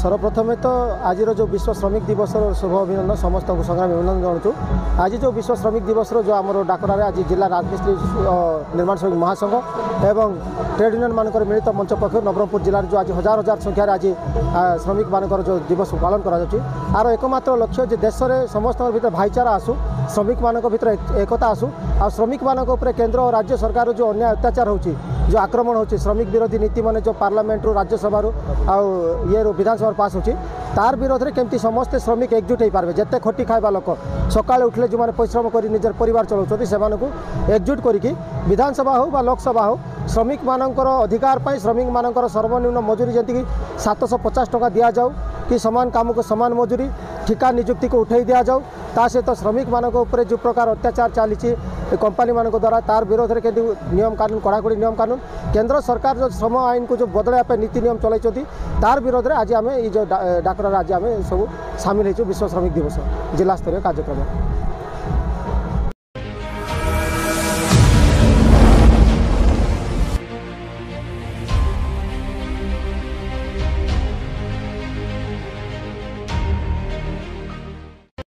सर्वप्रथमे तो आज जो विश्व श्रमिक दिवस शुभ अभिनंदन समस्त संग्राम अभिनंदन जनाऊँ। आज जो विश्व श्रमिक दिवस जो आम डाकरा आज जिला राजमिस्त्री निर्माण श्रमिक महासंघ एवं ट्रेड यूनियन मानक मिलित मंच पक्ष नवरंगपुर जिले जो आज हजार हजार संख्यार आज श्रमिक मानकर जो दिवस पालन कर एकमात्र लक्ष्य जे देश में समस्त भीतर भाईचारा आसू श्रमिक मानक भीतर एकता आसू आ श्रमिक मानक उपर केंद्र और राज्य सरकार जो अन्याय अत्याचार होची जो आक्रमण होची श्रमिक विरोधी नीति माने जो पार्लियामेंट राज्यसभा ये विधानसभा पास होची तार विरोध में केमती समस्ते श्रमिक एकजुट हो पारे जिते खटी खाଇବା लोक सकाଳେ उठले जो परिश्रम कर निजर परिवार चलाउछथि सेमानकु एकजुट करिकी विधानसभा हो बा लोकसभा हो श्रमिक मानकर अधिकार पाई श्रमिक मानकर सर्वनिम्न मजूरी जंती 750 टका दिया जाऊ कि समान काम को समान मजूरी ठिका नियुक्ति को उठाई दिया जाऊ ता सहित श्रमिक मानक उपरे जो प्रकार अत्याचार चली कंपनी मानक द्वारा तार विरोध में केंद्र नियम कानून कड़ाकड़ी नियम कानून केंद्र सरकार जो श्रम आईन को जो बदलवाई नीति नियम चलाई तार विरोध में आज आम ये डाकरा आज आम सब सामिल हो विश्व श्रमिक दिवस जिला स्तरीय कार्यक्रम।